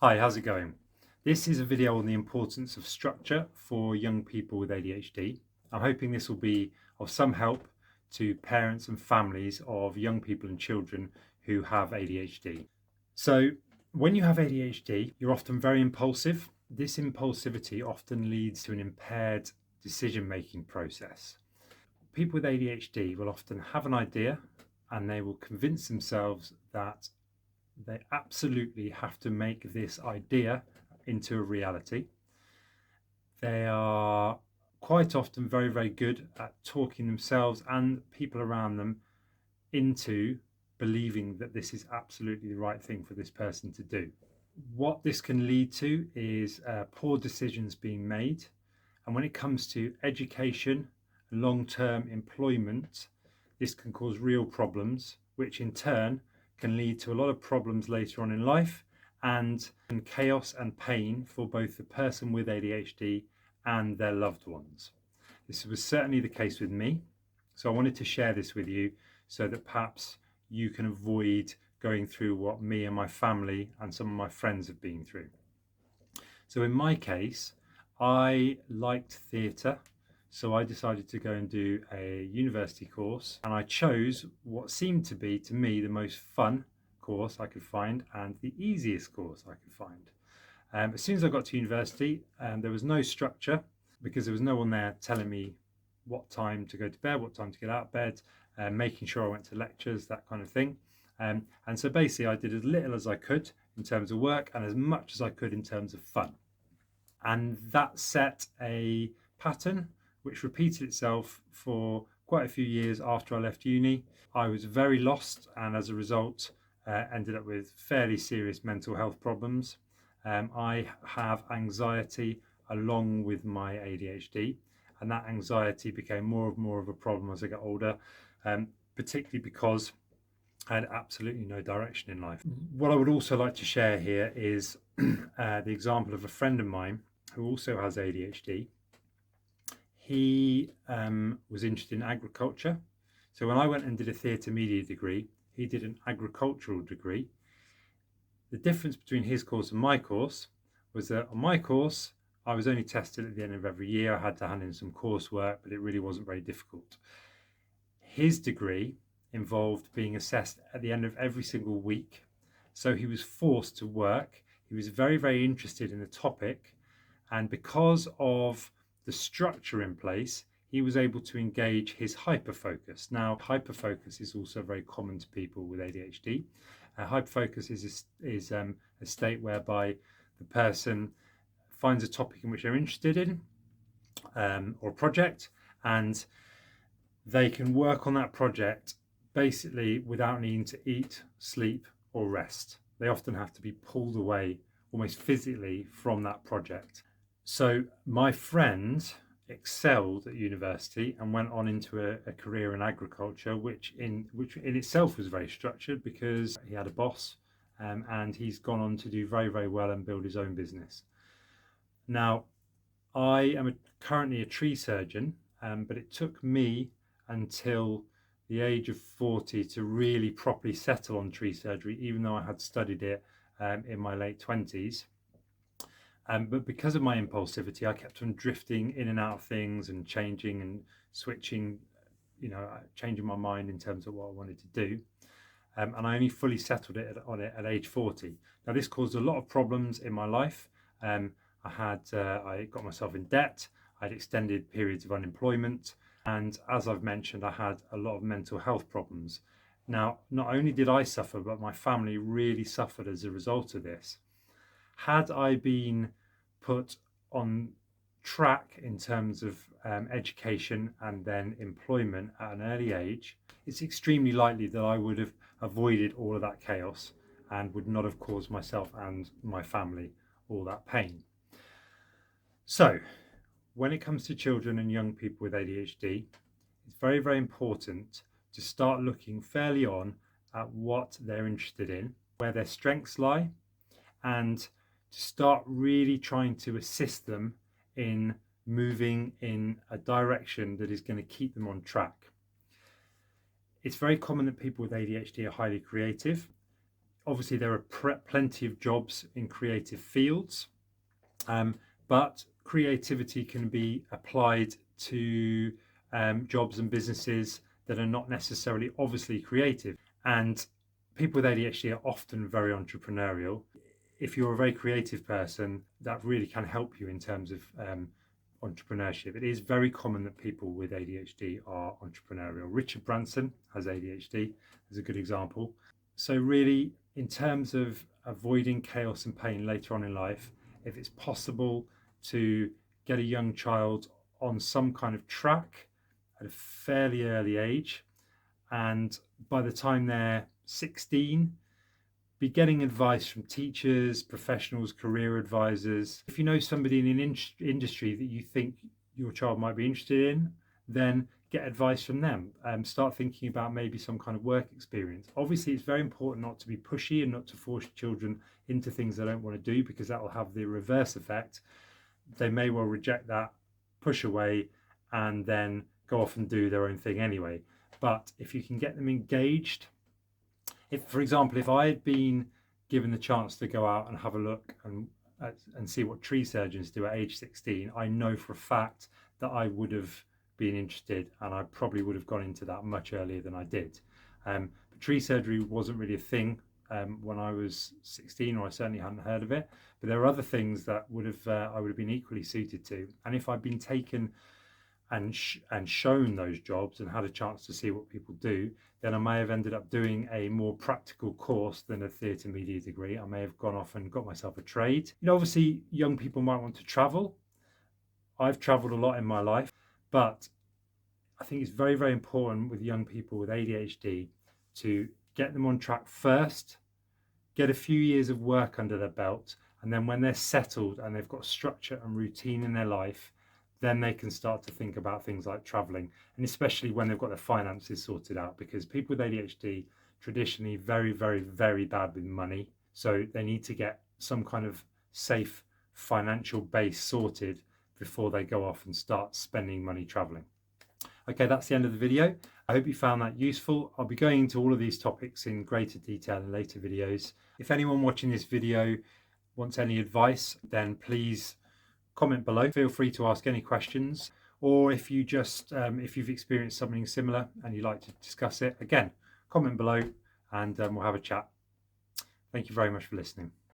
Hi, how's it going? This is a video on the importance of structure for young people with ADHD. I'm hoping this will be of some help to parents and families of young people and children who have ADHD. So, when you have ADHD, you're often very impulsive. This impulsivity often leads to an impaired decision-making process. People with ADHD will often have an idea and they will convince themselves that they absolutely have to make this idea into a reality. They are quite often very, very good at talking themselves and people around them into believing that this is absolutely the right thing for this person to do. What this can lead to is poor decisions being made. And when it comes to education, long-term employment, this can cause real problems, which in turn can lead to a lot of problems later on in life and chaos and pain for both the person with ADHD and their loved ones. This was certainly the case with me. So I wanted to share this with you so that perhaps you can avoid going through what me and my family and some of my friends have been through. So in my case, I liked theatre, so I decided to go and do a university course, and I chose what seemed to be, to me, the most fun course I could find and the easiest course I could find. As soon as I got to university, there was no structure because there was no one there telling me what time to go to bed, what time to get out of bed, making sure I went to lectures, that kind of thing. And so basically I did as little as I could in terms of work and as much as I could in terms of fun. And that set a pattern which repeated itself for quite a few years after I left uni. I was very lost and as a result ended up with fairly serious mental health problems. I have anxiety along with my ADHD, and that anxiety became more and more of a problem as I got older, particularly because I had absolutely no direction in life. What I would also like to share here is the example of a friend of mine who also has ADHD. He was interested in agriculture. So when I went and did a theatre media degree, he did an agricultural degree. The difference between his course and my course was that on my course, I was only tested at the end of every year. I had to hand in some coursework, but it really wasn't very difficult. His degree involved being assessed at the end of every single week. So he was forced to work. He was very, very interested in the topic. And because of the structure in place, he was able to engage his hyperfocus. Now, hyperfocus is also very common to people with ADHD. Hyperfocus is a state whereby the person finds a topic in which they're interested in or a project, and they can work on that project basically without needing to eat, sleep, or rest. They often have to be pulled away almost physically from that project. So my friend excelled at university and went on into a career in agriculture, which in itself was very structured because he had a boss, and he's gone on to do very, very well and build his own business. Now, I am currently a tree surgeon, but it took me until the age of 40 to really properly settle on tree surgery, even though I had studied it in my late 20s. But because of my impulsivity, I kept on drifting in and out of things and changing and switching, changing my mind in terms of what I wanted to do. And I only fully settled on it at age 40. Now, this caused a lot of problems in my life. I got myself in debt. I had extended periods of unemployment. And as I've mentioned, I had a lot of mental health problems. Now, not only did I suffer, but my family really suffered as a result of this. Had I been put on track in terms of education and then employment at an early age, it's extremely likely that I would have avoided all of that chaos and would not have caused myself and my family all that pain. So, when it comes to children and young people with ADHD, it's very, very important to start looking fairly on at what they're interested in, where their strengths lie, and to start really trying to assist them in moving in a direction that is going to keep them on track. It's very common that people with ADHD are highly creative. Obviously, there are plenty of jobs in creative fields, but creativity can be applied to jobs and businesses that are not necessarily obviously creative. And people with ADHD are often very entrepreneurial. If you're a very creative person, that really can help you in terms of entrepreneurship. It is very common that people with ADHD are entrepreneurial. Richard Branson has ADHD as a good example. So really, in terms of avoiding chaos and pain later on in life, if it's possible to get a young child on some kind of track at a fairly early age, and by the time they're 16, be getting advice from teachers, professionals, career advisors. If you know somebody in an industry that you think your child might be interested in, then get advice from them. Start thinking about maybe some kind of work experience. Obviously, it's very important not to be pushy and not to force children into things they don't want to do, because that will have the reverse effect. They may well reject that, push away, and then go off and do their own thing anyway. But if you can get them engaged, if, for example, if I had been given the chance to go out and have a look and see what tree surgeons do at age 16, I know for a fact that I would have been interested, and I probably would have gone into that much earlier than I did. But tree surgery wasn't really a thing when I was 16, or I certainly hadn't heard of it. But there are other things that would have I would have been equally suited to, and if I'd been taken and shown those jobs and had a chance to see what people do, then I may have ended up doing a more practical course than a theatre media degree. I may have gone off and got myself a trade. Obviously, young people might want to travel. I've traveled a lot in my life, but I think it's very, very important with young people with ADHD to get them on track first, get a few years of work under their belt, and then when they're settled and they've got structure and routine in their life, then they can start to think about things like traveling, and especially when they've got their finances sorted out, because people with ADHD traditionally very, very, very bad with money. So they need to get some kind of safe financial base sorted before they go off and start spending money traveling. Okay, that's the end of the video. I hope you found that useful. I'll be going into all of these topics in greater detail in later videos. If anyone watching this video wants any advice, then please comment below. Feel free to ask any questions, or if you just if you've experienced something similar and you'd like to discuss it, again, comment below and we'll have a chat. Thank you very much for listening.